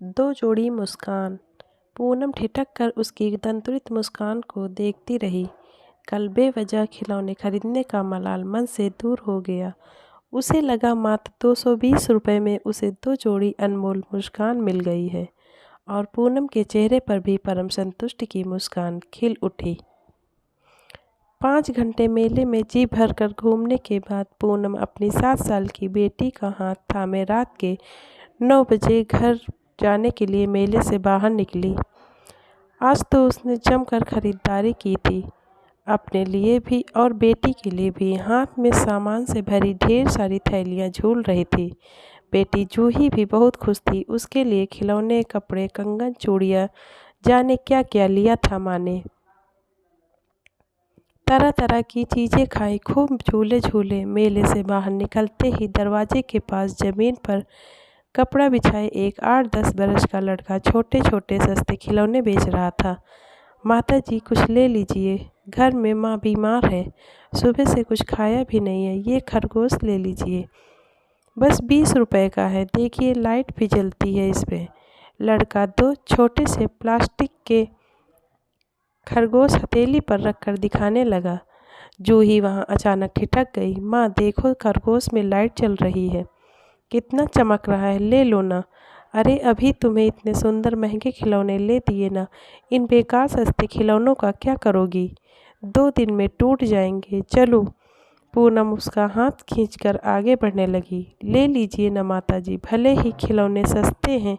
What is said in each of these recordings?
दो जोड़ी मुस्कान। पूनम ठिठक कर उसकी तंतुरित मुस्कान को देखती रही। कल बेवजह खिलौने खरीदने का मलाल मन से दूर हो गया। उसे लगा मात्र 220 रुपये में उसे दो जोड़ी अनमोल मुस्कान मिल गई है और पूनम के चेहरे पर भी परम संतुष्टि की मुस्कान खिल उठी। 5 घंटे मेले में जी भर कर घूमने के बाद पूनम अपनी 7 साल की बेटी का हाथ थामे रात के 9 बजे घर जाने के लिए मेले से बाहर निकली। आज तो उसने जमकर खरीदारी की थी, अपने लिए भी और बेटी के लिए भी। हाथ में सामान से भरी ढेर सारी थैलियां झूल रही थी। बेटी जूही भी बहुत खुश थी। उसके लिए खिलौने, कपड़े, कंगन, चूड़ियां, जाने क्या क्या लिया था माँ ने। तरह तरह की चीज़ें खाई, खूब झूले झूले। मेले से बाहर निकलते ही दरवाजे के पास जमीन पर कपड़ा बिछाए एक 8-10 बरस का लड़का छोटे छोटे सस्ते खिलौने बेच रहा था। माता जी कुछ ले लीजिए, घर में माँ बीमार है, सुबह से कुछ खाया भी नहीं है, ये खरगोश ले लीजिए, बस 20 रुपए का है, देखिए लाइट भी जलती है इस पे। लड़का दो छोटे से प्लास्टिक के खरगोश हथेली पर रखकर दिखाने लगा। जूही वहाँ अचानक ठिठक गई। माँ देखो, खरगोश में लाइट जल रही है, कितना चमक रहा है, ले लो ना। अरे अभी तुम्हें इतने सुंदर महंगे खिलौने ले दिए ना, इन बेकार सस्ते खिलौनों का क्या करोगी? 2 दिन में टूट जाएंगे। चलो। पूनम उसका हाथ खींचकर आगे बढ़ने लगी। ले लीजिए ना माता जी, भले ही खिलौने सस्ते हैं,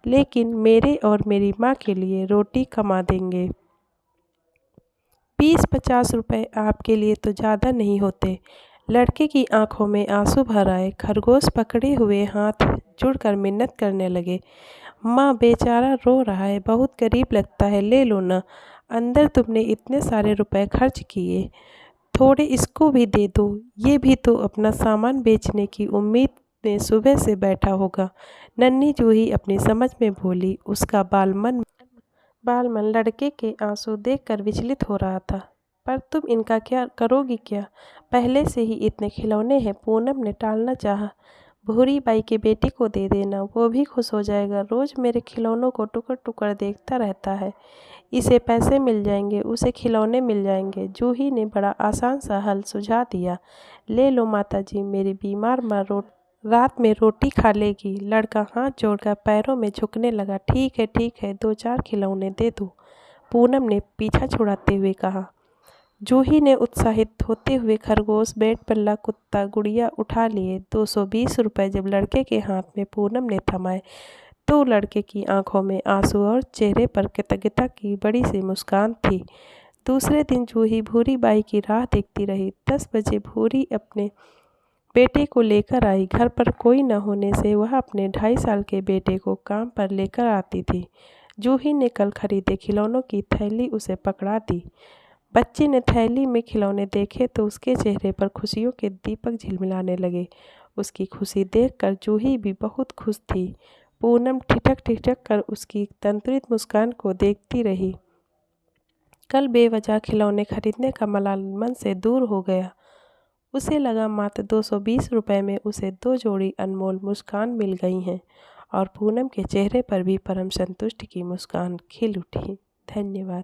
लेकिन मेरे और मेरी माँ के लिए रोटी कमा देंगे। 20-50 रुपए आपके लिए तो ज़्यादा नहीं होते? लड़के की आंखों में आंसू भर आए। खरगोश पकड़े हुए हाथ जुड़कर मिन्नत करने लगे। माँ बेचारा रो रहा है, बहुत गरीब लगता है, ले लो ना। अंदर तुमने इतने सारे रुपए खर्च किए, थोड़े इसको भी दे दो, ये भी तो अपना सामान बेचने की उम्मीद में सुबह से बैठा होगा। नन्ही जूही अपनी समझ में बोली। उसका बालमन लड़के के आंसू देखकर विचलित हो रहा था। पर तुम इनका क्या करोगी क्या? पहले से ही इतने खिलौने हैं। पूनम ने टालना चाहा। भूरी बाई के बेटी को दे देना, वो भी खुश हो जाएगा। रोज मेरे खिलौनों को टुकड़ टुकड़ देखता रहता है, इसे पैसे मिल जाएंगे, उसे खिलौने मिल जाएंगे। जूही ने बड़ा आसान सा हल सुझा दिया। ले लो माता जी, मेरी बीमार माँ रात में रोटी खा लेगी। लड़का हाथ जोड़कर पैरों में झुकने लगा। ठीक है, 2-4 खिलौने दे दो, पूनम ने पीछा छुड़ाते हुए कहा। जूही ने उत्साहित होते हुए खरगोश, बेड पल्ला, कुत्ता, गुड़िया उठा लिए। 220 रुपये जब लड़के के हाथ में पूनम ने थमाए तो लड़के की आंखों में आंसू और चेहरे पर कृतज्ञता की बड़ी सी मुस्कान थी। दूसरे दिन जूही भूरी बाई की राह देखती रही। 10 बजे भूरी अपने बेटे को लेकर आई। घर पर कोई न होने से वह अपने 2.5 साल के बेटे को काम पर लेकर आती थी। जूही ने कल खरीदे खिलौनों की थैली उसे पकड़ा दी। बच्चे ने थैली में खिलौने देखे तो उसके चेहरे पर खुशियों के दीपक झिलमिलाने लगे। उसकी खुशी देखकर जूही भी बहुत खुश थी। पूनम ठिठक ठिठक कर उसकी तंतुरित मुस्कान को देखती रही। कल बेवजह खिलौने खरीदने का मलाल मन से दूर हो गया। उसे लगा मात्र 220 रुपये में उसे 2 जोड़ी अनमोल मुस्कान मिल गई हैं और पूनम के चेहरे पर भी परम संतुष्टि की मुस्कान खिल उठी। धन्यवाद।